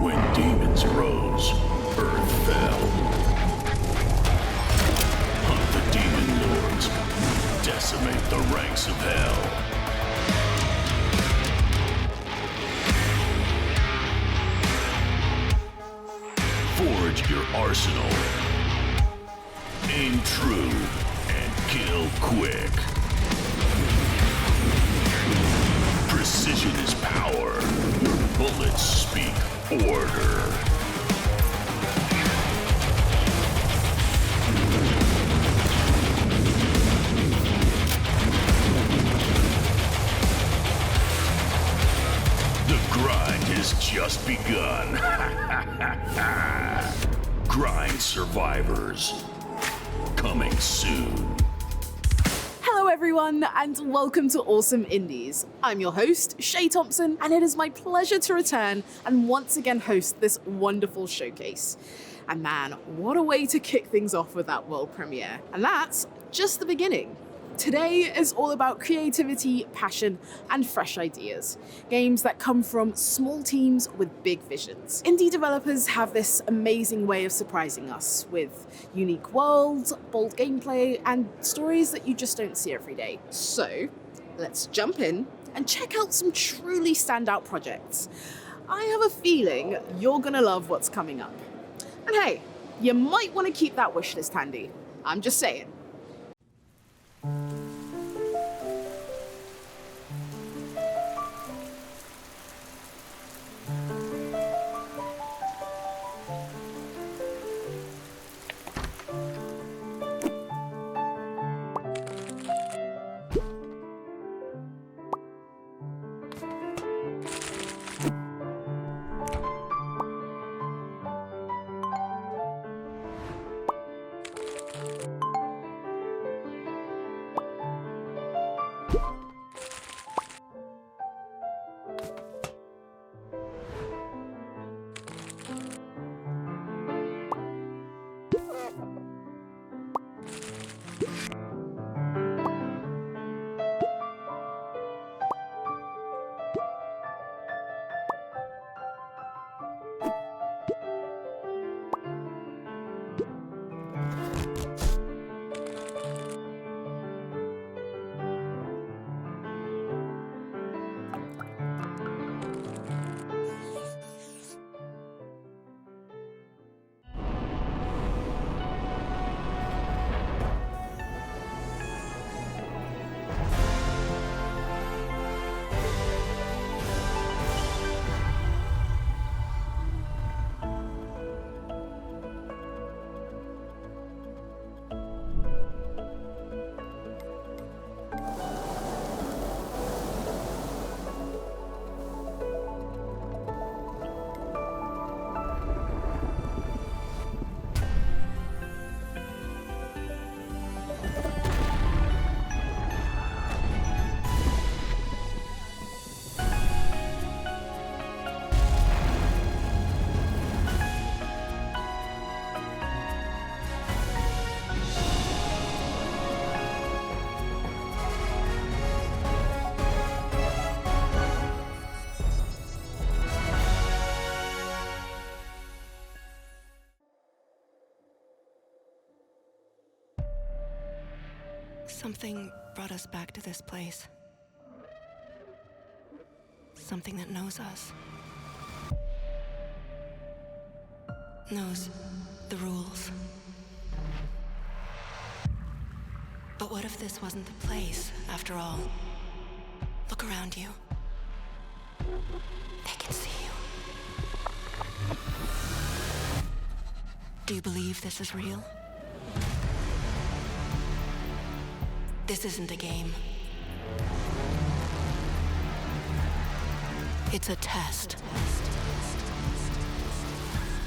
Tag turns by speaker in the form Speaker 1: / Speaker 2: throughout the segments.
Speaker 1: When demons rose, earth fell. Hunt the demon lords, decimate the ranks of hell. Forge your arsenal. Aim true and kill quick. Precision is power. Your bullets speak order. The grind has just begun. Grind survivors. Coming soon.
Speaker 2: Hello everyone, and welcome to Awesome Indies. I'm your host, Shay Thompson, and it is my pleasure to return and once again host this wonderful showcase. And man, what a way to kick things off with that world premiere. And that's just the beginning. Today is all about creativity, passion, and fresh ideas. Games that come from small teams with big visions. Indie developers have this amazing way of surprising us with unique worlds, bold gameplay, and stories that you just don't see every day. So, let's jump in and check out some truly standout projects. I have a feeling you're gonna love what's coming up. And hey, you might want to keep that wishlist handy. I'm just saying.
Speaker 3: Something brought us back to this place. Something that knows us. Knows the rules. But what if this wasn't the place, after all? Look around you. They can see you. Do you believe this is real? This isn't a game. It's a test.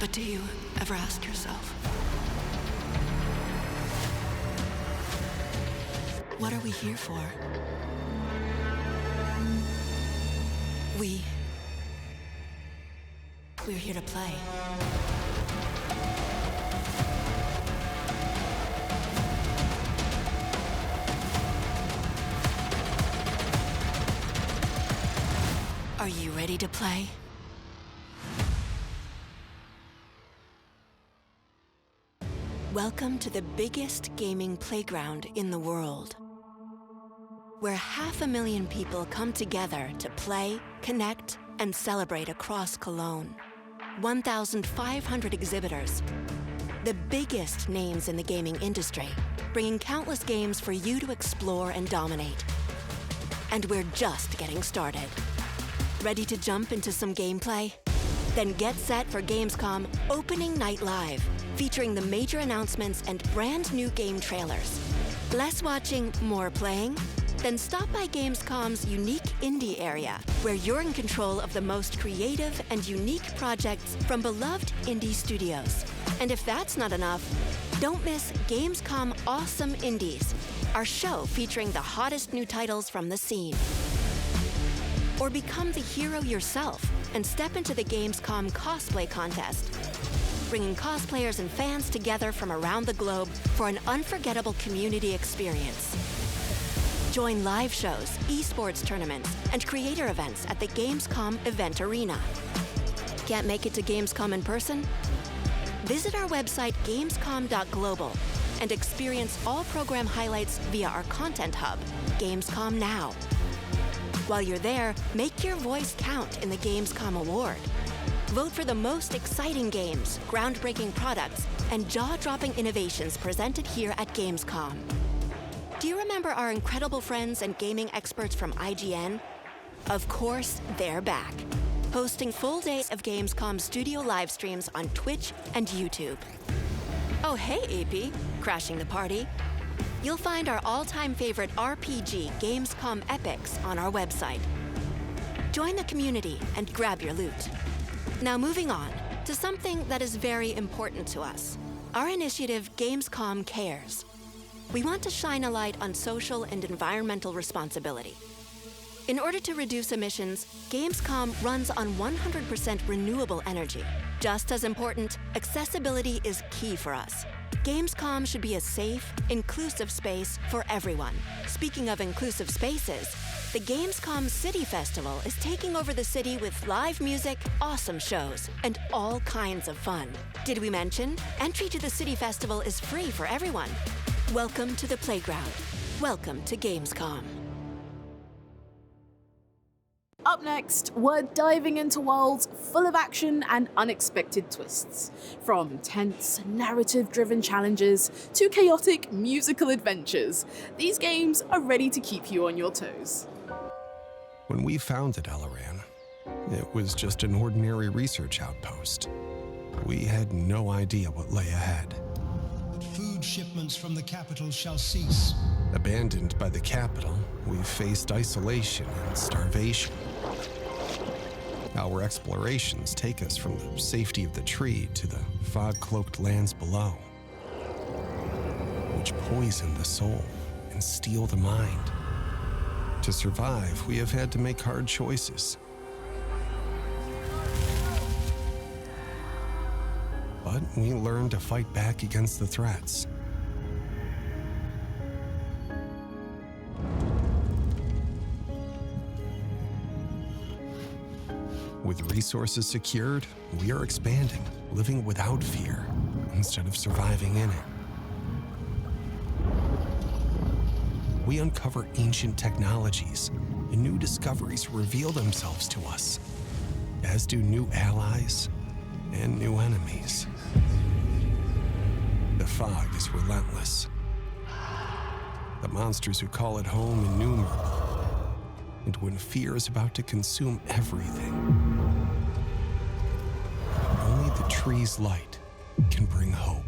Speaker 3: But do you ever ask yourself, what are we here for? We're here to play. ready to play? Welcome to the biggest gaming playground in the world, where 500,000 people come together to play, connect, and celebrate across Cologne. 1,500 exhibitors, the biggest names in the gaming industry, bringing countless games for you to explore and dominate. And we're just getting started. Ready to jump into some gameplay? Then get set for Gamescom Opening Night Live, featuring the major announcements and brand new game trailers. Less watching, more playing? Then stop by Gamescom's unique indie area, where you're in control of the most creative and unique projects from beloved indie studios. And if that's not enough, don't miss Gamescom Awesome Indies, our show featuring the hottest new titles from the scene. Or become the hero yourself and step into the Gamescom cosplay contest, bringing cosplayers and fans together from around the globe for an unforgettable community experience. Join live shows, esports tournaments, and creator events at the Gamescom Event Arena. Can't make it to Gamescom in person? Visit our website gamescom.global and experience all program highlights via our content hub, Gamescom Now. While you're there, make your voice count in the Gamescom Award. Vote for the most exciting games, groundbreaking products, and jaw-dropping innovations presented here at Gamescom. Do you remember our incredible friends and gaming experts from IGN? Of course, they're back, hosting full days of Gamescom studio live streams on Twitch and YouTube. Oh, hey, AP, crashing the party. You'll find our all-time favorite RPG Gamescom epics on our website. Join the community and grab your loot. Now moving on to something that is very important to us, our initiative Gamescom Cares. We want to shine a light on social and environmental responsibility. In order to reduce emissions, Gamescom runs on 100% renewable energy. Just as important, accessibility is key for us. Gamescom should be a safe, inclusive space for everyone. Speaking of inclusive spaces, the Gamescom City Festival is taking over the city with live music, awesome shows, and all kinds of fun. Did we mention? Entry to the City Festival is free for everyone. Welcome to the playground. Welcome to Gamescom.
Speaker 2: Up next, we're diving into worlds full of action and unexpected twists. From tense, narrative-driven challenges to chaotic musical adventures, these games are ready to keep you on your toes.
Speaker 4: When we founded Elloran, it was just an ordinary research outpost. We had no idea what lay ahead.
Speaker 5: Food shipments from the capital shall cease.
Speaker 4: Abandoned by the capital, we faced isolation and starvation. Our explorations take us from the safety of the tree to the fog-cloaked lands below, which poison the soul and steal the mind. To survive, we have had to make hard choices. But we learned to fight back against the threats. With resources secured, we are expanding, living without fear, instead of surviving in it. We uncover ancient technologies, and new discoveries reveal themselves to us, as do new allies and new enemies. The fog is relentless. The monsters who call it home innumerable. And when fear is about to consume everything, only the tree's light can bring hope.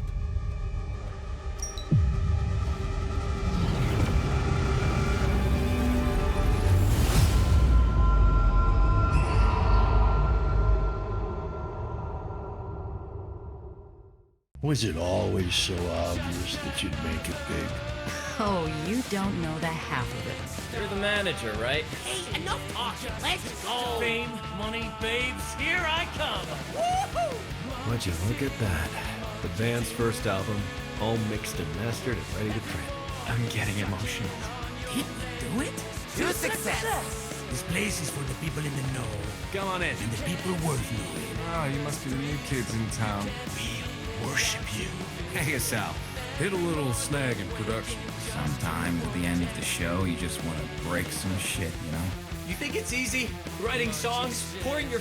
Speaker 6: Was it always so obvious that you'd make it big?
Speaker 7: Oh, you don't know the half of it.
Speaker 8: You're the manager, right?
Speaker 9: Hey, enough talking. Let's go.
Speaker 8: Fame, money, babes, here I come.
Speaker 9: Woohoo!
Speaker 10: Would you look at that? The band's first album, all mixed and mastered and ready to print.
Speaker 9: I'm getting emotional. Did we do it? To success! This place is for the people in the know.
Speaker 10: Come on in.
Speaker 9: And the people worth knowing.
Speaker 11: Ah, you must be the new kids in town.
Speaker 9: We worship you.
Speaker 11: Hey, Sal. Hit a little snag in production.
Speaker 12: Sometimes at the end of the show, you just want to break some shit, you know?
Speaker 8: You think it's easy? Writing songs? Pouring your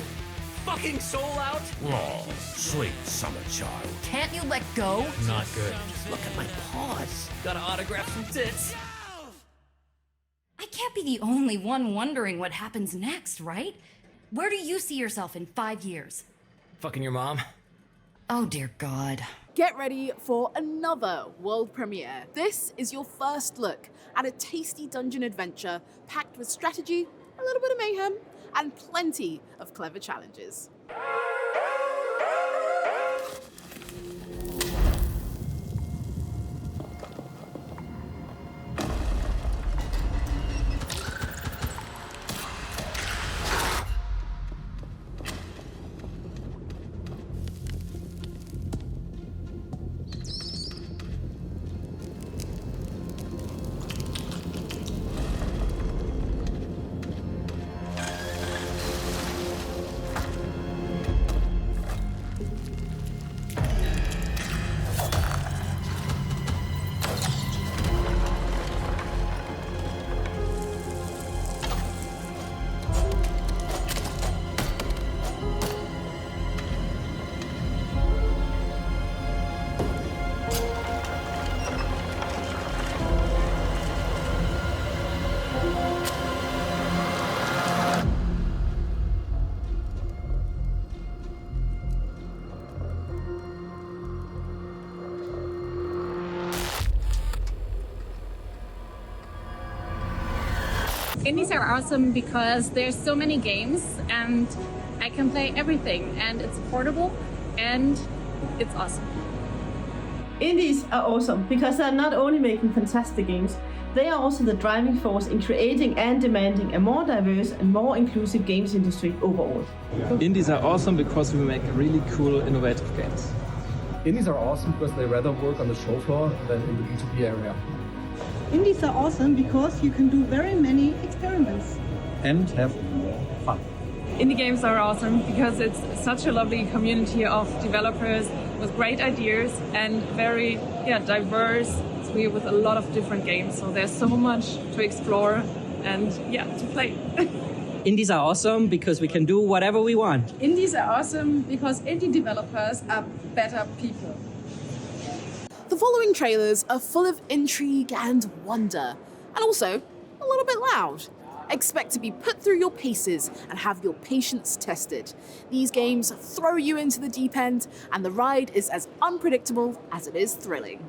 Speaker 8: fucking soul out?
Speaker 9: Oh, sweet summer child.
Speaker 7: Can't you let go?
Speaker 8: Not good.
Speaker 9: Look at my paws.
Speaker 8: Gotta autograph some tits.
Speaker 7: I can't be the only one wondering what happens next, right? Where do you see yourself in 5 years?
Speaker 8: Fucking your mom.
Speaker 7: Oh, dear God.
Speaker 2: Get ready for another world premiere. This is your first look at a tasty dungeon adventure packed with strategy, a little bit of mayhem, and plenty of clever challenges.
Speaker 13: Indies are awesome because there's so many games and I can play everything and it's portable and it's awesome.
Speaker 14: Indies are awesome because they're not only making fantastic games, they are also the driving force in creating and demanding a more diverse and more inclusive games industry overall.
Speaker 15: Indies are awesome because we make really cool, innovative games.
Speaker 16: Indies are awesome because they rather work on the show floor than in the B2B area.
Speaker 17: Indies are awesome because you can do very many experiments.
Speaker 15: And have more fun.
Speaker 13: Indie games are awesome because it's such a lovely community of developers with great ideas and very diverse with a lot of different games. So there's so much to explore and to play.
Speaker 18: Indies are awesome because we can do whatever we want.
Speaker 13: Indies are awesome because indie developers are better people.
Speaker 2: The following trailers are full of intrigue and wonder, and also a little bit loud. Expect to be put through your paces and have your patience tested. These games throw you into the deep end, and the ride is as unpredictable as it is thrilling.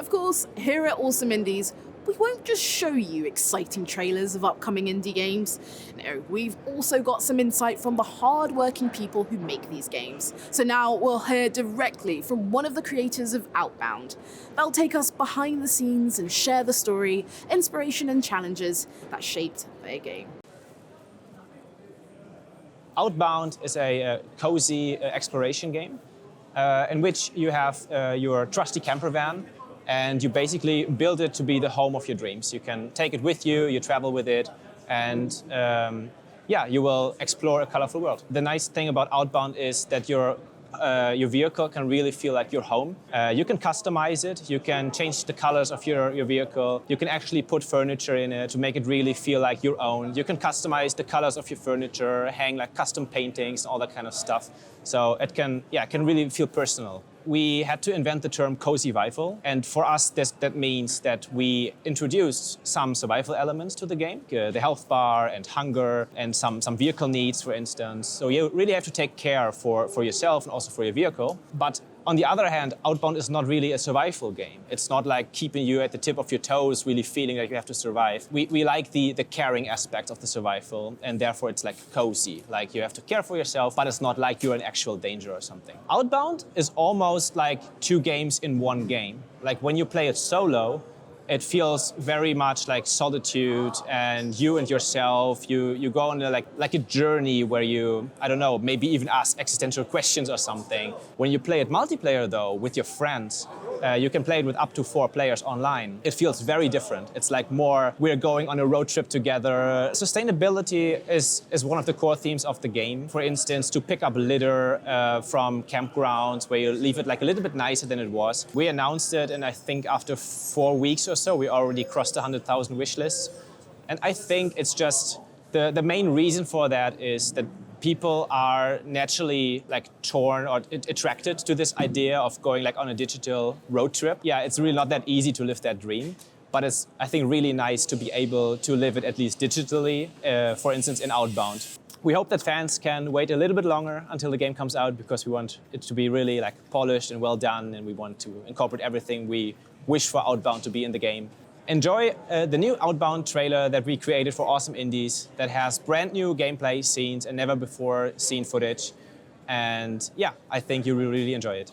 Speaker 2: of course, here at Awesome Indies, we won't just show you exciting trailers of upcoming indie games. No, we've also got some insight from the hard-working people who make these games. So now we'll hear directly from one of the creators of Outbound. They'll take us behind the scenes and share the story, inspiration and challenges that shaped their game.
Speaker 19: Outbound is a cozy exploration game in which you have your trusty camper van, and you basically build it to be the home of your dreams. You can take it with you, you travel with it, and you will explore a colorful world. The nice thing about Outbound is that your vehicle can really feel like your home. You can customize it, you can change the colors of your vehicle, you can actually put furniture in it to make it really feel like your own. You can customize the colors of your furniture, hang like custom paintings, all that kind of stuff. So it can really feel personal. We had to invent the term cozy survival, and for us that means that we introduced some survival elements to the game, the health bar and hunger and some vehicle needs, for instance. So you really have to take care for yourself and also for your vehicle. But on the other hand, Outbound is not really a survival game. It's not like keeping you at the tip of your toes, really feeling like you have to survive. We like the caring aspect of the survival, and therefore it's like cozy. Like you have to care for yourself, but it's not like you're in actual danger or something. Outbound is almost like two games in one game. Like when you play it solo, it feels very much like solitude and you and yourself. You go on like a journey where you, I don't know, maybe even ask existential questions or something. When you play it multiplayer though, with your friends, you can play it with up to 4 players online. It feels very different. It's like more, we're going on a road trip together. Sustainability is one of the core themes of the game. For instance, to pick up litter from campgrounds where you leave it like a little bit nicer than it was. We announced it, and I think after 4 weeks or so, we already crossed the 100,000 wish lists. And I think it's just, the main reason for that is that people are naturally like torn or attracted to this idea of going like on a digital road trip. Yeah, it's really not that easy to live that dream, but it's, I think, really nice to be able to live it at least digitally, for instance, in Outbound. We hope that fans can wait a little bit longer until the game comes out, because we want it to be really like polished and well done, and we want to incorporate everything we wish for Outbound to be in the game. Enjoy the new Outbound trailer that we created for Awesome Indies that has brand new gameplay scenes and never before seen footage. And yeah, I think you will really enjoy it.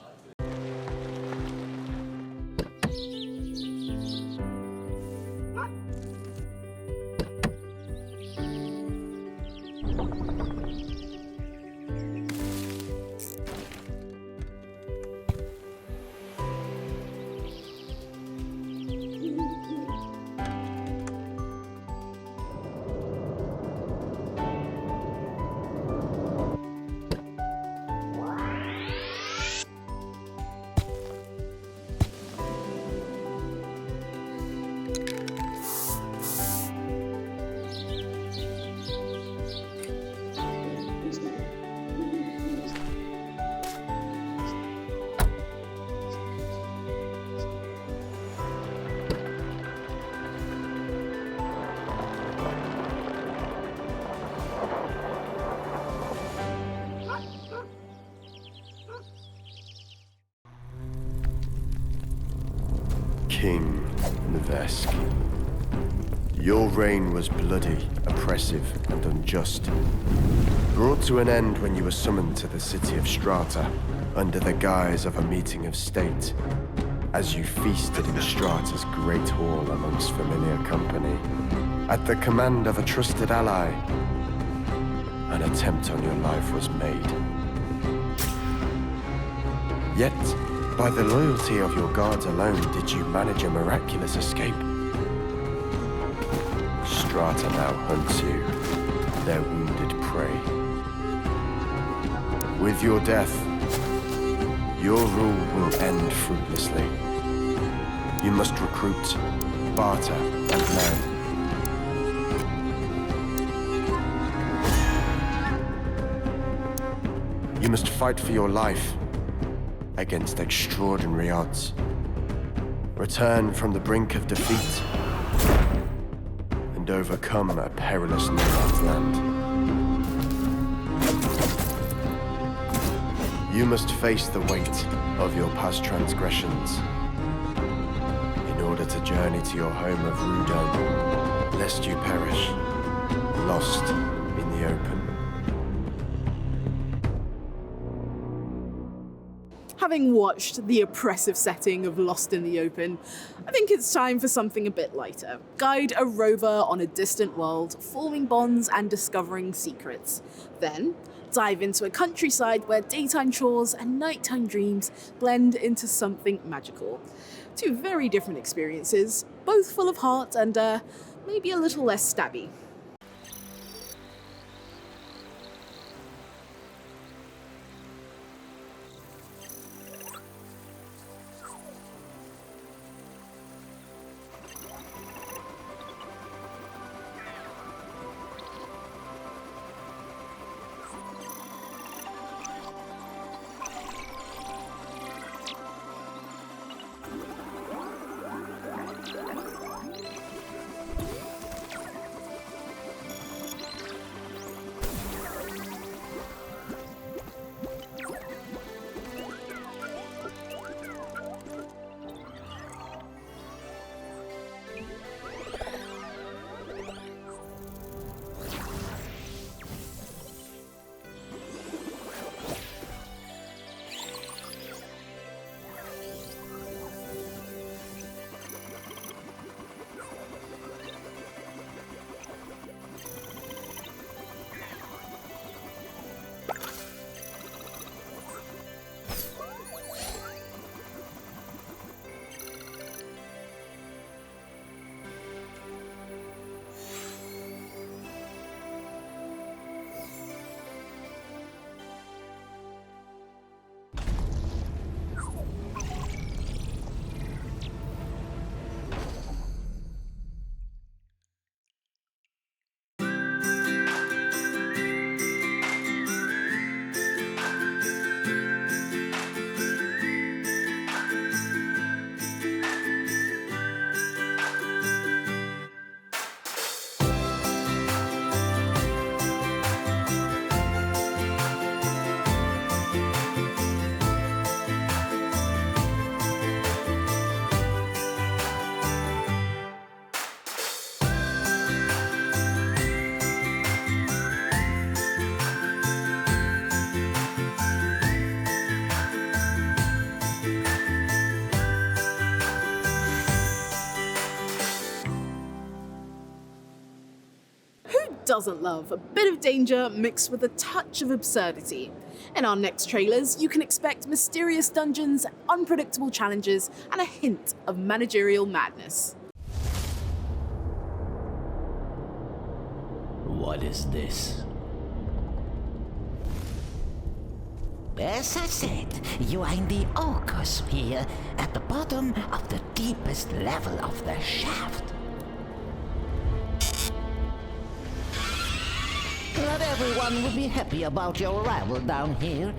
Speaker 20: King Nevesk. Your reign was bloody, oppressive, and unjust. Brought to an end when you were summoned to the city of Strata, under the guise of a meeting of state, as you feasted in Strata's great hall amongst familiar company. At the command of a trusted ally, an attempt on your life was made. Yet, by the loyalty of your guards alone, did you manage a miraculous escape. Strata now hunts you, their wounded prey. With your death, your rule will end fruitlessly. You must recruit, barter, and learn. You must fight for your life against extraordinary odds. Return from the brink of defeat and overcome a perilous no-man's land. You must face the weight of your past transgressions to journey to your home of Rudon, lest you perish, lost in the open.
Speaker 2: Having watched the oppressive setting of Lost in the Open, I think it's time for something a bit lighter. Guide a rover on a distant world, forming bonds and discovering secrets. Then, dive into a countryside where daytime chores and nighttime dreams blend into something magical. Two very different experiences, both full of heart and maybe a little less stabby. Doesn't love a bit of danger mixed with a touch of absurdity. In our next trailers, you can expect mysterious dungeons, unpredictable challenges, and a hint of managerial madness.
Speaker 9: What is this?
Speaker 21: As I said, you are in the Orcosphere, at the bottom of the deepest level of the shaft. Not everyone will be happy about your arrival down here.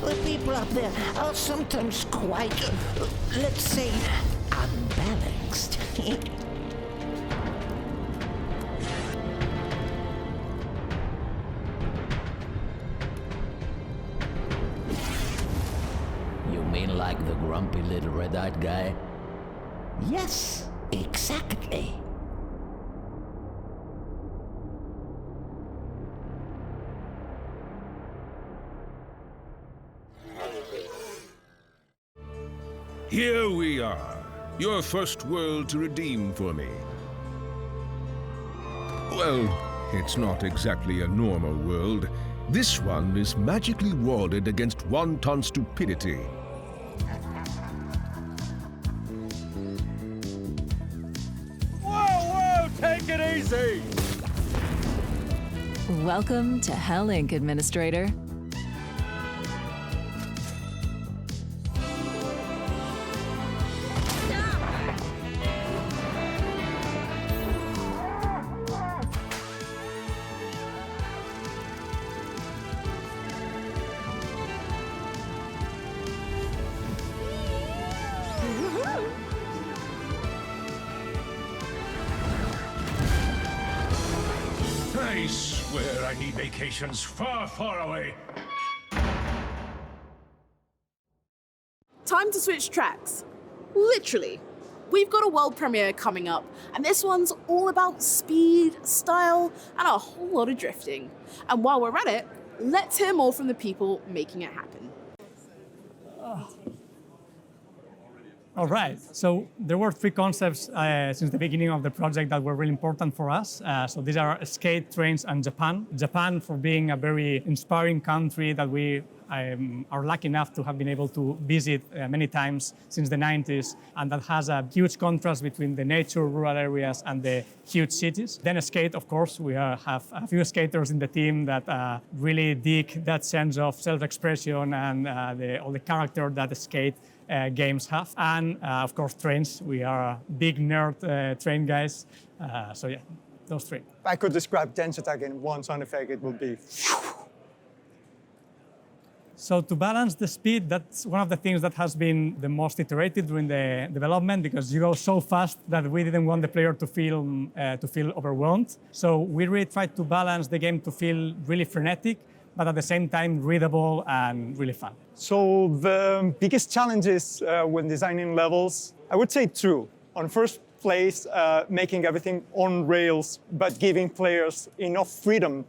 Speaker 21: The people up there are sometimes quite, let's say, unbalanced.
Speaker 9: You mean like the grumpy little red-eyed guy?
Speaker 21: Yes, exactly.
Speaker 11: Here we are, your first world to redeem for me. Well, it's not exactly a normal world. This one is magically warded against wanton stupidity.
Speaker 22: Whoa, take it easy!
Speaker 23: Welcome to Hell Inc., Administrator.
Speaker 24: I swear I need vacations far, far away.
Speaker 2: time to switch tracks. Literally. We've got a world premiere coming up, and this one's all about speed, style, and a whole lot of drifting. And while we're at it, let's hear more from the people making it happen.
Speaker 1: All right, so there were three concepts since the beginning of the project that were really important for us. So these are skate, trains, and Japan. Japan for being a very inspiring country that we are lucky enough to have been able to visit many times since the 90s, and that has a huge contrast between the nature, rural areas, and the huge cities. Then skate, of course, we have a few skaters in the team that really dig that sense of self-expression and all the character that the skate games have. And of course, trains. We are big nerd train guys. So yeah, those three.
Speaker 3: If I could describe Dance Attack in one sound effect, it would be...
Speaker 1: So to balance the speed, that's one of the things that has been the most iterated during the development, because you go so fast that we didn't want the player to feel overwhelmed. So we really tried to balance the game to feel really frenetic, but at the same time readable and really fun.
Speaker 3: So the biggest challenges when designing levels, I would say two. On first place, making everything on rails, but giving players enough freedom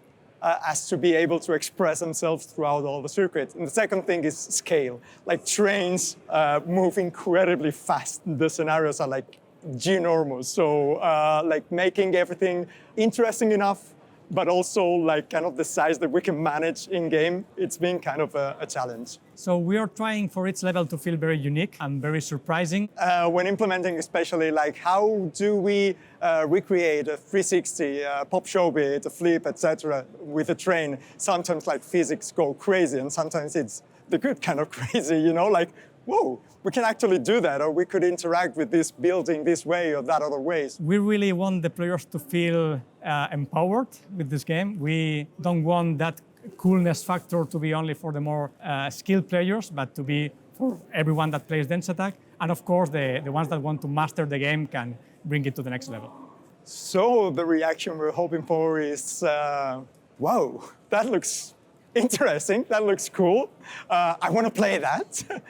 Speaker 3: as to be able to express themselves throughout all the circuit. And the second thing is scale. Like trains move incredibly fast. The scenarios are like ginormous. So like making everything interesting enough, but also like kind of the size that we can manage in game, it's been kind of a challenge.
Speaker 1: So we are trying for each level to feel very unique and very surprising.
Speaker 3: When implementing especially, like how do we recreate a 360, pop show bit, a flip, etc. with a train? Sometimes like physics go crazy and sometimes it's the good kind of crazy, you know, like, whoa, we can actually do that, or we could interact with this building this way or that other ways.
Speaker 1: We really want the players to feel empowered with this game. We don't want that coolness factor to be only for the more skilled players, but to be for everyone that plays Dance Attack. And of course, the ones that want to master the game can bring it to the next level.
Speaker 3: So the reaction we're hoping for is, wow, that looks interesting, that looks cool. I want to play that.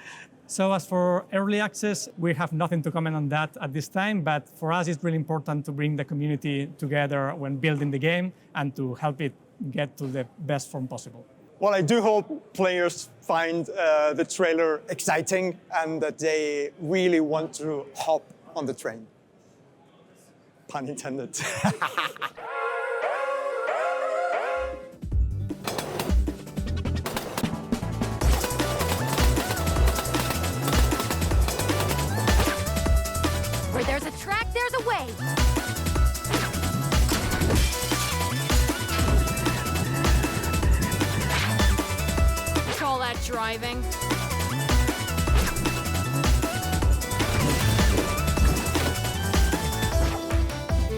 Speaker 1: So as for early access, we have nothing to comment on that at this time, but for us it's really important to bring the community together when building the game and to help it get to the best form possible.
Speaker 3: Well, I do hope players find the trailer exciting and that they really want to hop on the train. Pun intended.
Speaker 4: Where there's a track, there's a way. Call that driving.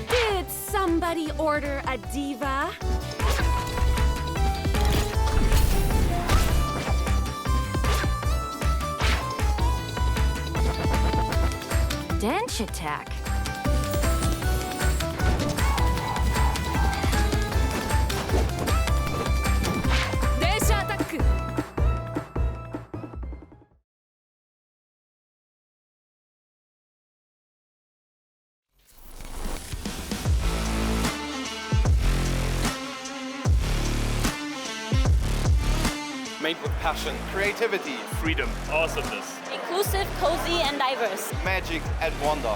Speaker 4: Did somebody order a diva?
Speaker 7: Dance Attack.
Speaker 4: Dance Attack!
Speaker 5: Made with passion, creativity, freedom, awesomeness.
Speaker 25: Inclusive, cozy, and diverse.
Speaker 5: Magic and wonder.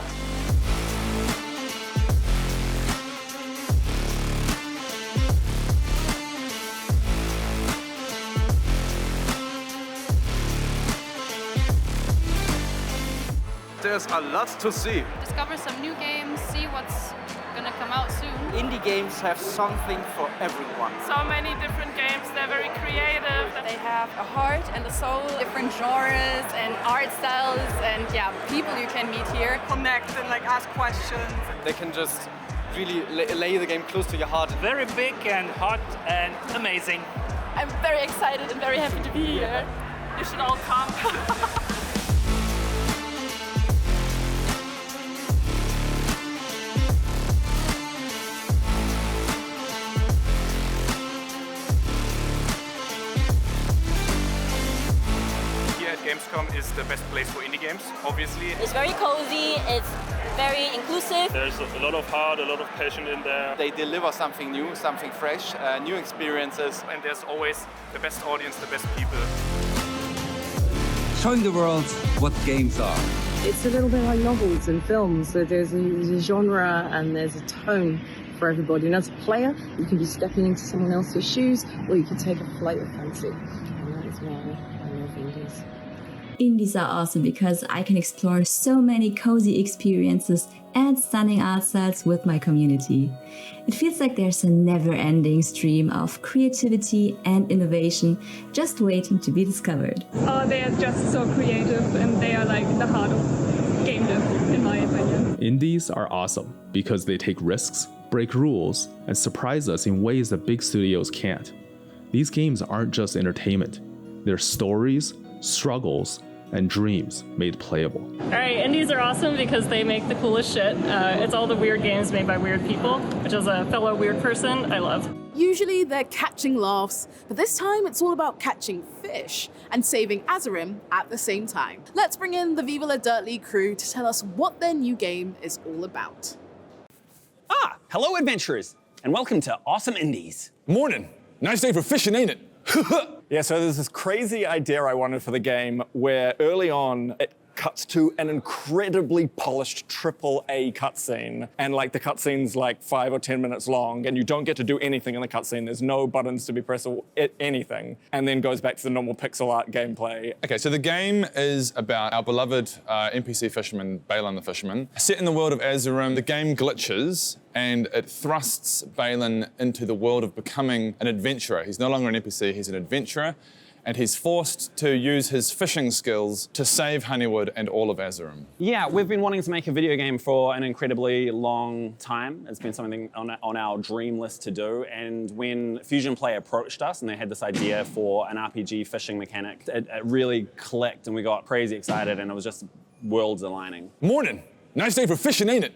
Speaker 5: There's a lot to see.
Speaker 26: Discover some new games, see what's gonna come out soon.
Speaker 27: Indie games have something for everyone.
Speaker 26: So many different games, they're very creative.
Speaker 28: They have a heart and a soul, different genres and art styles, and yeah, people you can meet here.
Speaker 27: Connect and like ask questions. They can just really lay the game close to your heart.
Speaker 8: Very big and hot and amazing.
Speaker 28: I'm very excited and very happy to be here.
Speaker 26: You should all come.
Speaker 6: Gamescom is the best place for indie games, obviously.
Speaker 25: It's very cozy, it's very inclusive.
Speaker 10: There's a lot of heart, a lot of passion in there.
Speaker 27: They deliver something new, something fresh, new experiences.
Speaker 6: And there's always the best audience, the best people.
Speaker 12: Showing the world what games are.
Speaker 14: It's a little bit like novels and films. So there's a genre and there's a tone for everybody. And as a player, you can be stepping into someone else's shoes, or you can take a flight of fancy. And that is why I love indies.
Speaker 15: Indies are awesome because I can explore so many cozy experiences and stunning art styles with my community. It feels like there's a never-ending stream of creativity and innovation just waiting to be discovered.
Speaker 13: Oh, they are just so creative and they are like the heart of game dev, in my opinion.
Speaker 16: Indies are awesome because they take risks, break rules, and surprise us in ways that big studios can't. These games aren't just entertainment. They're stories, struggles, and dreams made playable.
Speaker 13: Alright, indies are awesome because they make the coolest shit. It's all the weird games made by weird people, which as a fellow weird person, I love.
Speaker 2: Usually they're catching laughs, but this time it's all about catching fish and saving Azerim at the same time. Let's bring in the Viva La Dirt League crew to tell us what their new game is all about.
Speaker 17: Hello adventurers, and welcome to Awesome Indies.
Speaker 18: Morning. Nice day for fishing, ain't it? Yeah, so there's this crazy idea I wanted for the game where early on it cuts to an incredibly polished AAA cutscene. And like the cutscene's like 5 or 10 minutes long and you don't get to do anything in the cutscene. There's no buttons to be pressed or anything. And then goes back to the normal pixel art gameplay.
Speaker 29: Okay, so the game is about our beloved NPC fisherman, Balin the Fisherman. Set in the world of Azerim, the game glitches and it thrusts Balin into the world of becoming an adventurer. He's no longer an NPC, he's an adventurer. And he's forced to use his fishing skills to save Honeywood and all of Azerim.
Speaker 17: Yeah, we've been wanting to make a video game for an incredibly long time. It's been something on our dream list to do. And when Fusion Play approached us and they had this idea for an RPG fishing mechanic, it really clicked and we got crazy excited and it was just worlds aligning.
Speaker 18: Morning. Nice day for fishing, ain't it?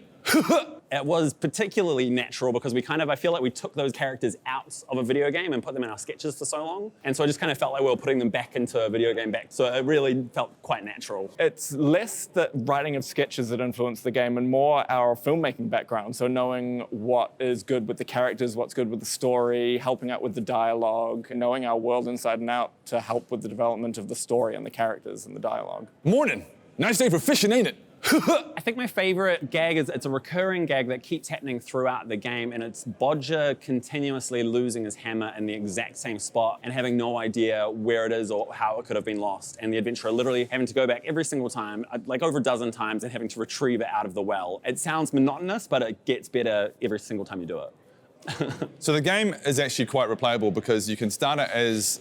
Speaker 17: It was particularly natural because I feel like we took those characters out of a video game and put them in our sketches for so long. And so I just kind of felt like we were putting them back into a video game back. So it really felt quite natural.
Speaker 18: It's less the writing of sketches that influenced the game and more our filmmaking background. So knowing what is good with the characters, what's good with the story, helping out with the dialogue, knowing our world inside and out to help with the development of the story and the characters and the dialogue. Morning. Nice day for fishing, ain't it?
Speaker 17: I think my favorite gag is it's a recurring gag that keeps happening throughout the game, and it's Bodger continuously losing his hammer in the exact same spot and having no idea where it is or how it could have been lost. And the adventurer literally having to go back every single time, like over a dozen times, and having to retrieve it out of the well. It sounds monotonous, but it gets better every single time you do it.
Speaker 29: So the game is actually quite replayable because you can start it as,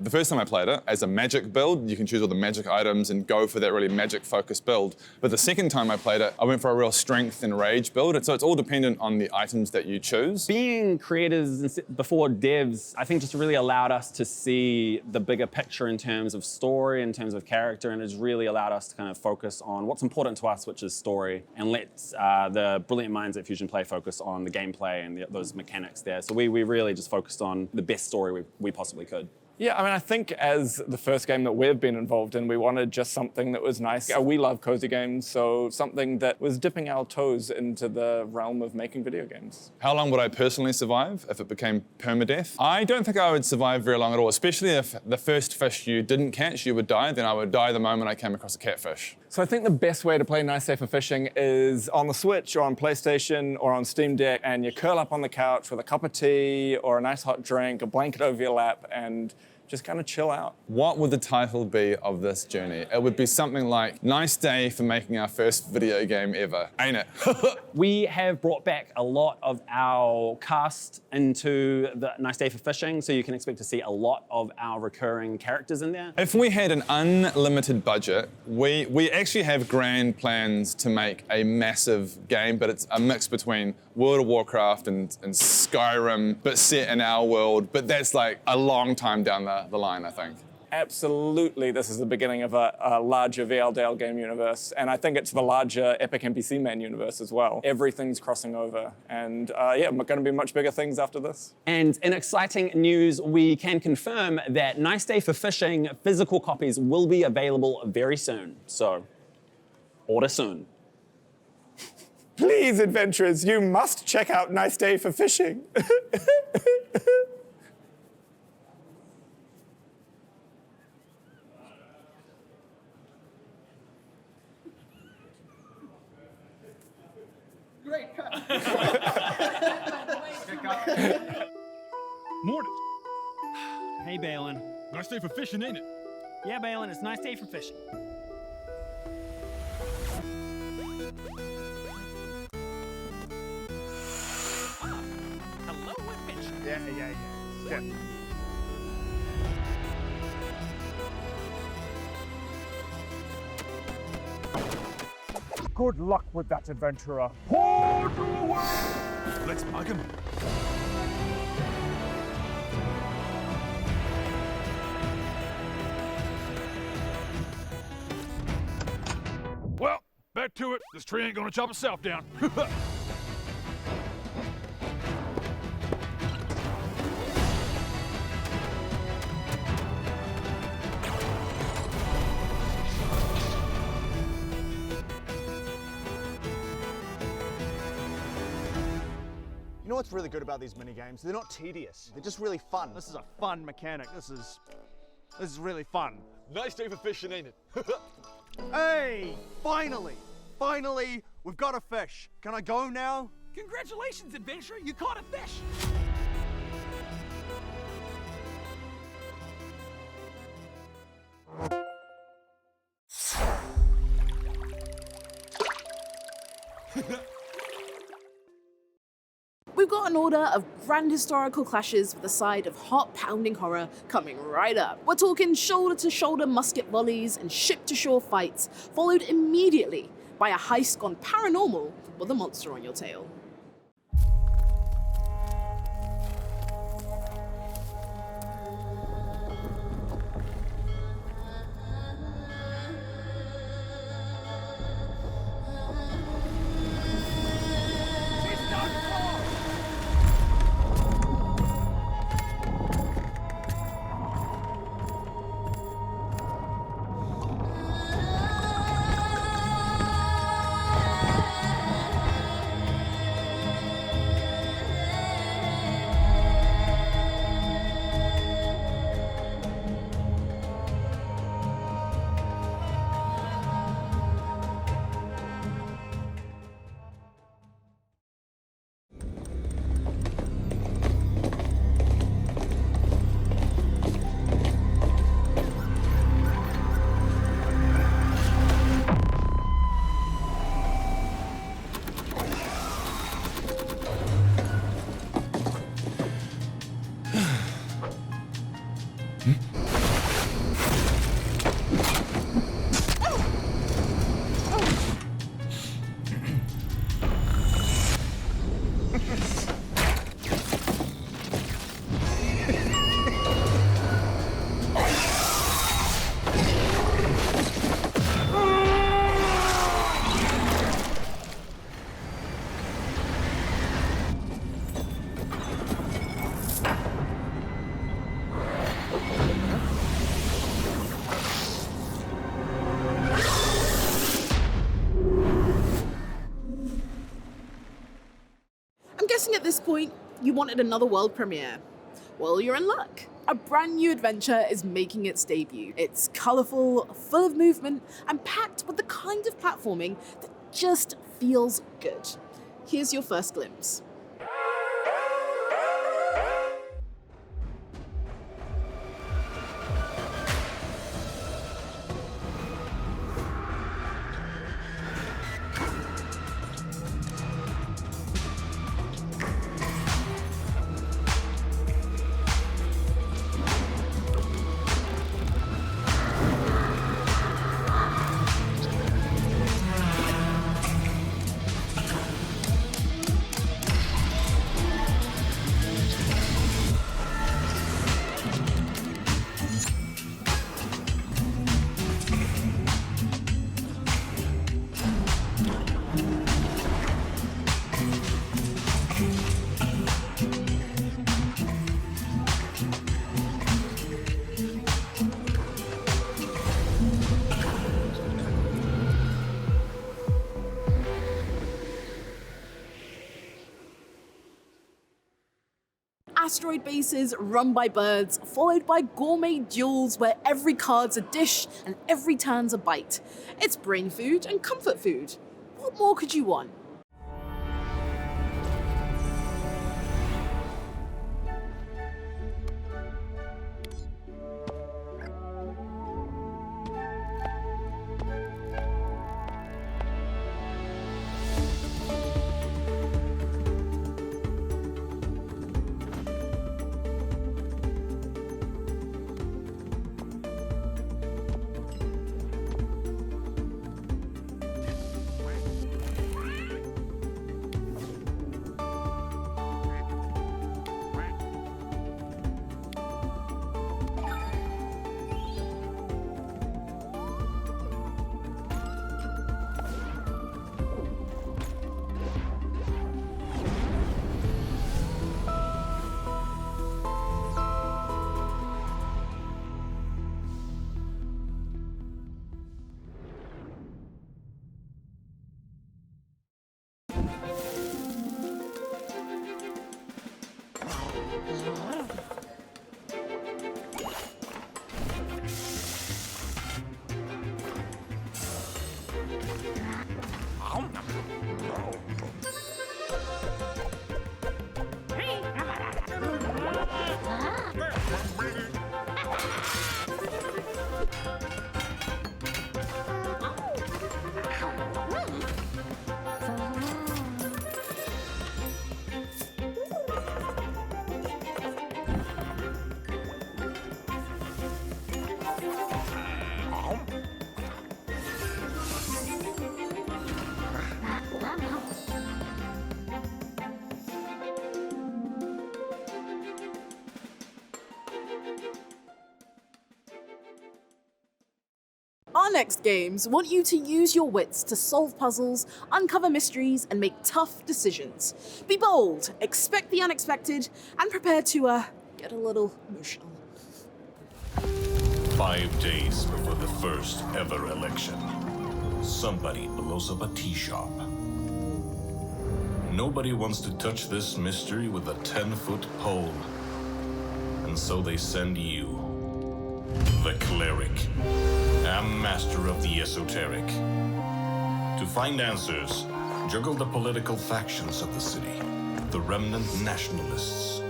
Speaker 29: the first time I played it, as a magic build. You can choose all the magic items and go for that really magic-focused build. But the second time I played it, I went for a real strength and rage build. So it's all dependent on the items that you choose.
Speaker 17: Being creators before devs, I think just really allowed us to see the bigger picture in terms of story, in terms of character, and has really allowed us to kind of focus on what's important to us, which is story, and let the brilliant minds at Fusion Play focus on the gameplay and those mechanics there. So we really just focused on the best story we possibly could.
Speaker 18: Yeah, I mean, I think as the first game that we've been involved in, we wanted just something that was nice. We love cozy games, so something that was dipping our toes into the realm of making video games.
Speaker 29: How long would I personally survive if it became permadeath? I don't think I would survive very long at all, especially if the first fish you didn't catch, you would die, then I would die the moment I came across a catfish.
Speaker 18: So I think the best way to play Nice Day for Fishing is on the Switch or on PlayStation or on Steam Deck, and you curl up on the couch with a cup of tea or a nice hot drink, a blanket over your lap, and just kind of chill out.
Speaker 29: What would the title be of this journey? It would be something like, Nice Day for Making Our First Video Game Ever, ain't it?
Speaker 17: We have brought back a lot of our cast into the Nice Day for Fishing, so you can expect to see a lot of our recurring characters in there.
Speaker 29: If we had an unlimited budget, we actually have grand plans to make a massive game, but it's a mix between World of Warcraft and Skyrim, but set in our world. But that's like a long time down the line, I think.
Speaker 18: absolutely this is the beginning of a larger VLDL game universe, and I think it's the larger Epic NPC Man universe as well. Everything's crossing over, and yeah, going to be much bigger things after this.
Speaker 17: And in exciting news, we can confirm that Nice Day for Fishing physical copies will be available very soon. So, order soon.
Speaker 18: Please, adventurers, you must check out Nice Day for Fishing.
Speaker 1: Great cut.
Speaker 9: Morning.
Speaker 11: Hey, Balin.
Speaker 9: Nice day for fishing, ain't it?
Speaker 11: Yeah, Balin, it's a nice day for fishing.
Speaker 9: Hello, adventure.
Speaker 1: Yeah. Good luck with that, adventurer. Port away!
Speaker 9: Let's bug him. Well, back to it. This tree ain't gonna chop itself down.
Speaker 19: You know what's really good about these mini games? They're not tedious. They're just really fun.
Speaker 1: This is a fun mechanic. This is really fun.
Speaker 9: Nice day for fishing, ain't it?
Speaker 1: Hey, finally, we've got a fish. Can I go now?
Speaker 9: Congratulations, adventurer. You caught a fish.
Speaker 2: We've got an order of grand historical clashes with a side of heart-pounding horror coming right up. We're talking shoulder-to-shoulder musket volleys and ship-to-shore fights, followed immediately by a heist gone paranormal with a monster on your tail. I'm guessing at this point, you wanted another world premiere. Well, you're in luck. A brand new adventure is making its debut. It's colourful, full of movement, and packed with the kind of platforming that just feels good. Here's your first glimpse. asteroid bases run by birds, followed by gourmet duels where every card's a dish and every turn's a bite. It's brain food and comfort food. What more could you want? Our next games want you to use your wits to solve puzzles, uncover mysteries, and make tough decisions. Be bold, expect the unexpected, and prepare to, get a little emotional.
Speaker 3: 5 days before the first ever election, somebody blows up a tea shop. Nobody wants to touch this mystery with a 10-foot pole. And so they send you, the cleric, a master of the esoteric, to find answers, juggle the political factions of the city, the remnant nationalists,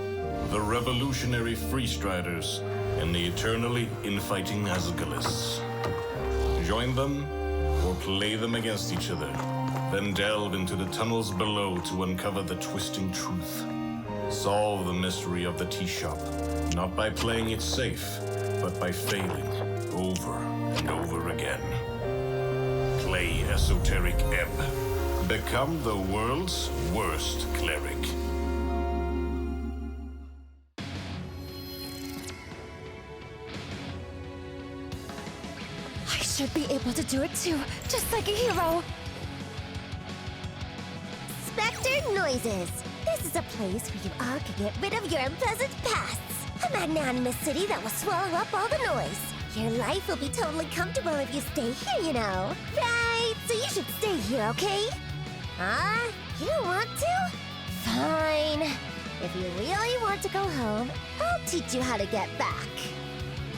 Speaker 3: the revolutionary freestriders, and the eternally infighting Asgalists. Join them, or play them against each other, then delve into the tunnels below to uncover the twisting truth. Solve the mystery of the tea shop, not by playing it safe, but by failing over and over again. Play Esoteric Ebb. Become the world's worst cleric.
Speaker 4: I should be able to do it too, just like a hero. Spectre Noises. This is a place where you all can get rid of your unpleasant pasts. A magnanimous city that will swallow up all the noise. Your life will be totally comfortable if you stay here, you know. Right, so you should stay here, okay? You don't want to? Fine. If you really want to go home, I'll teach you how to get back.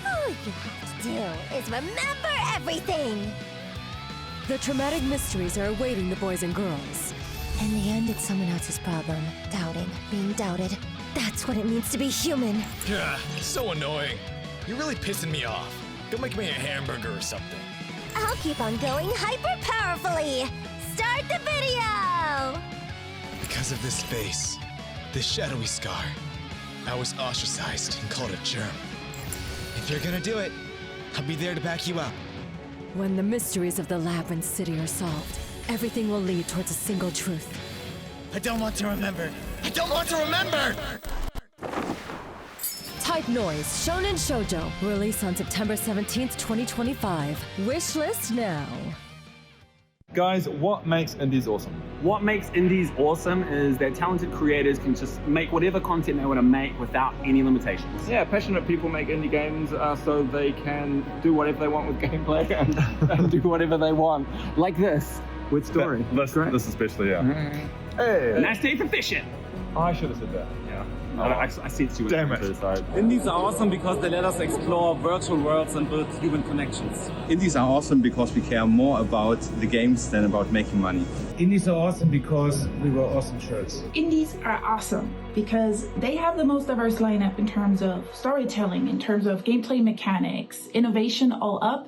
Speaker 4: All you have to do is remember everything.
Speaker 5: The traumatic mysteries are awaiting the boys and girls.
Speaker 4: In the end, it's someone else's problem. Doubting, being doubted. That's what it means to be human.
Speaker 8: Yeah, so annoying. You're really pissing me off. Go make me a hamburger or something.
Speaker 4: I'll keep on going hyper-powerfully. Start the video!
Speaker 8: Because of this face, this shadowy scar, I was ostracized and called a germ. If you're gonna do it, I'll be there to back you up.
Speaker 5: When the mysteries of the Labyrinth City are solved, everything will lead towards a single truth.
Speaker 8: I don't want to remember. I don't want to remember!
Speaker 5: Type Noise Shonen Shoujo, release on September 17th, 2025. Wishlist now.
Speaker 7: Guys, what makes indies awesome?
Speaker 17: What makes indies awesome is that talented creators can just make whatever content they want to make without any limitations.
Speaker 7: Yeah, passionate people make indie games so they can do whatever they want with gameplay and do whatever they want. Like this, with story. This especially, yeah.
Speaker 17: Hey! Nice day for fishing!
Speaker 7: I should have said that. Yeah. I see it's you.
Speaker 9: Damn it.
Speaker 11: Indies are awesome because they let us explore virtual worlds and build human connections.
Speaker 12: Indies are awesome because we care more about the games than about making money.
Speaker 10: Indies are awesome because we wear awesome shirts.
Speaker 20: Indies are awesome because they have the most diverse lineup in terms of storytelling, in terms of gameplay mechanics, innovation all up,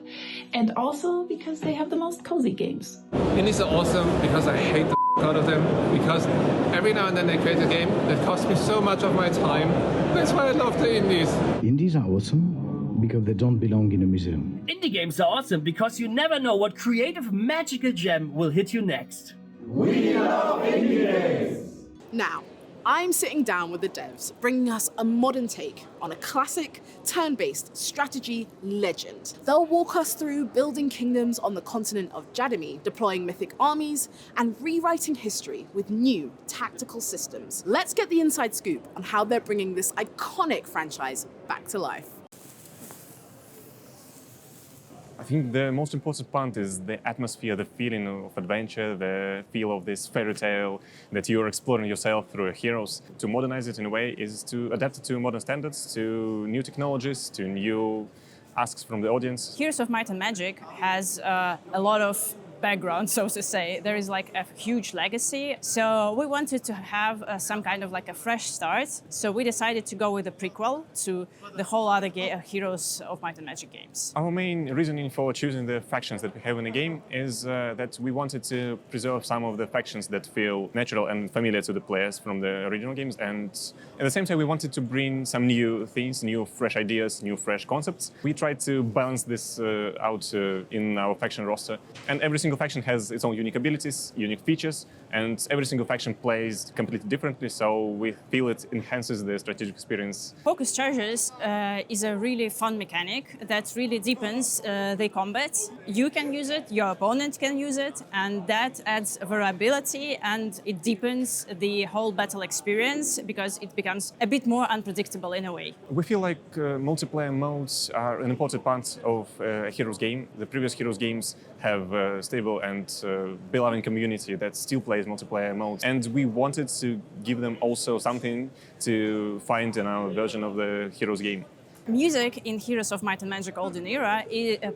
Speaker 20: and also because they have the most cozy games.
Speaker 21: Indies are awesome because I hate the out of them, because every now and then they create a game that costs me so much of my time. That's why I love the indies.
Speaker 10: Indies are awesome because they don't belong in a museum.
Speaker 11: Indie games are awesome because you never know what creative magical gem will hit you next.
Speaker 2: We love indie games! Now, I'm sitting down with the devs, bringing us a modern take on a classic, turn-based strategy legend. They'll walk us through building kingdoms on the continent of Jadami, deploying mythic armies, and rewriting history with new tactical systems. Let's get the inside scoop on how they're bringing this iconic franchise back to life.
Speaker 22: I think the most important part is the atmosphere, the feeling of adventure, the feel of this fairy tale that you're exploring yourself through heroes. To modernize it in a way is to adapt it to modern standards, to new technologies, to new asks from the audience.
Speaker 23: Heroes of Might and Magic has a lot of background, so to say. There is like a huge legacy. So we wanted to have some kind of like a fresh start. So we decided to go with a prequel to the whole other Heroes of Might and Magic games.
Speaker 22: Our main reasoning for choosing the factions that we have in the game is that we wanted to preserve some of the factions that feel natural and familiar to the players from the original games. And at the same time, we wanted to bring some new things, new fresh ideas, new fresh concepts. We tried to balance this out in our faction roster. And every single faction has its own unique abilities, unique features, and every single faction plays completely differently, so we feel it enhances the strategic experience.
Speaker 23: Focus charges is a really fun mechanic that really deepens the combat. You can use it, your opponent can use it, and that adds variability and it deepens the whole battle experience because it becomes a bit more unpredictable in a way.
Speaker 22: We feel like multiplayer modes are an important part of a Heroes game. The previous Heroes games have a stable and beloved community that still plays multiplayer modes. And we wanted to give them also something to find in our version of the Heroes game.
Speaker 23: Music in Heroes of Might and Magic Golden Era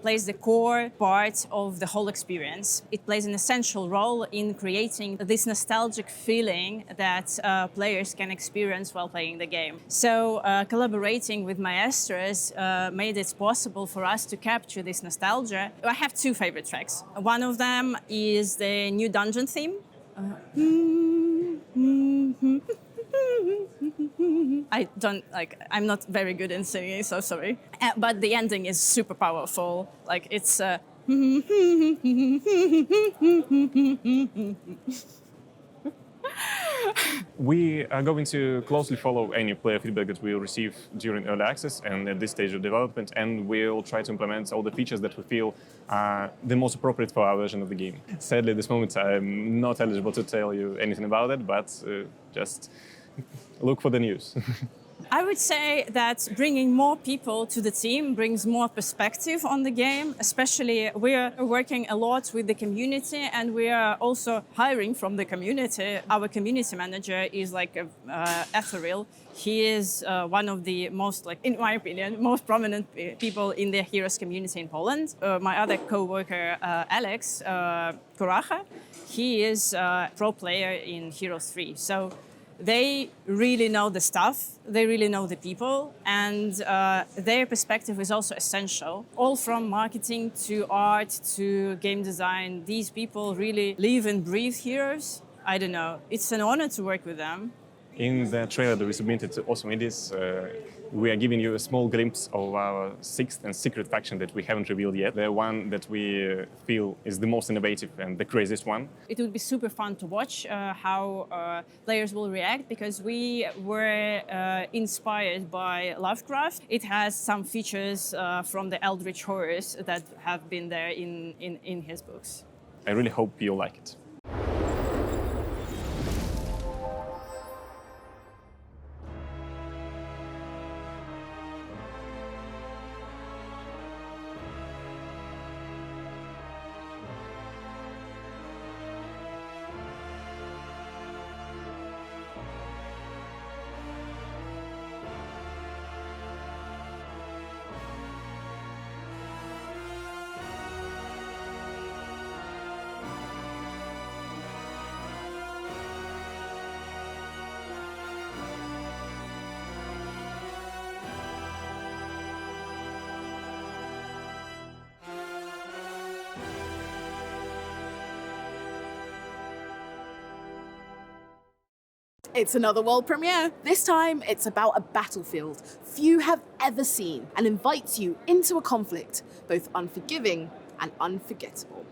Speaker 23: plays the core part of the whole experience. It plays an essential role in creating this nostalgic feeling that players can experience while playing the game. So collaborating with maestros made it possible for us to capture this nostalgia. I have two favorite tracks. One of them is the new dungeon theme. I'm not very good in singing, so sorry. But the ending is super powerful. Like it's
Speaker 22: We are going to closely follow any player feedback that we'll receive during early access and at this stage of development, and we'll try to implement all the features that we feel are the most appropriate for our version of the game. Sadly, at this moment, I'm not eligible to tell you anything about it, but just look for the news.
Speaker 23: I would say that bringing more people to the team brings more perspective on the game. Especially, we're working a lot with the community and we are also hiring from the community. Our community manager is like ethereal. He is one of the most, in my opinion, most prominent people in the Heroes community in Poland. My other co-worker, Alex Kuracha, he is a pro player in Heroes 3. So they really know the stuff, they really know the people, and their perspective is also essential. All from marketing to art to game design, these people really live and breathe Heroes. I don't know, it's an honor to work with them.
Speaker 22: In the trailer that we submitted to Awesome Indies, we are giving you a small glimpse of our sixth and secret faction that we haven't revealed yet. The one that we feel is the most innovative and the craziest one.
Speaker 23: It would be super fun to watch how players will react because we were inspired by Lovecraft. It has some features from the Eldritch horrors that have been there in his books.
Speaker 22: I really hope you'll like it.
Speaker 2: It's another world premiere. This time, it's about a battlefield few have ever seen and invites you into a conflict, both unforgiving and unforgettable.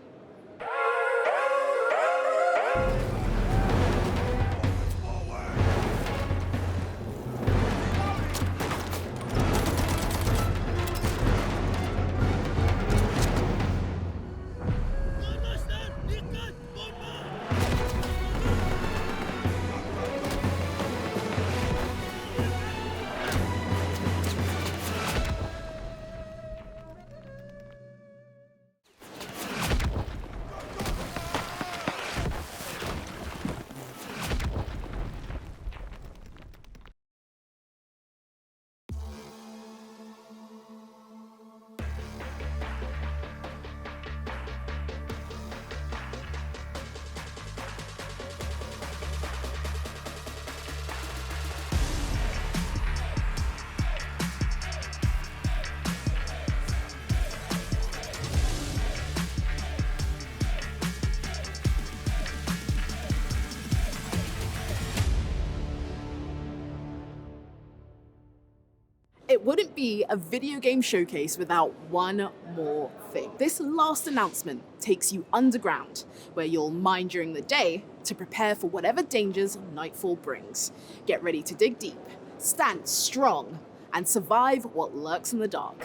Speaker 2: It wouldn't be a video game showcase without one more thing. This last announcement takes you underground, where you'll mine during the day to prepare for whatever dangers nightfall brings. Get ready to dig deep, stand strong, and survive what lurks in the dark.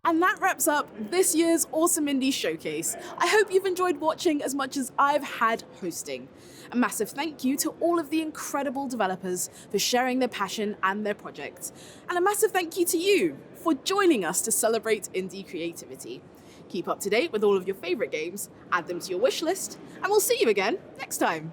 Speaker 2: And that wraps up this year's Awesome Indie Showcase. I hope you've enjoyed watching as much as I've had hosting. A massive thank you to all of the incredible developers for sharing their passion and their projects. And a massive thank you to you for joining us to celebrate indie creativity. Keep up to date with all of your favorite games, add them to your wish list, and we'll see you again next time.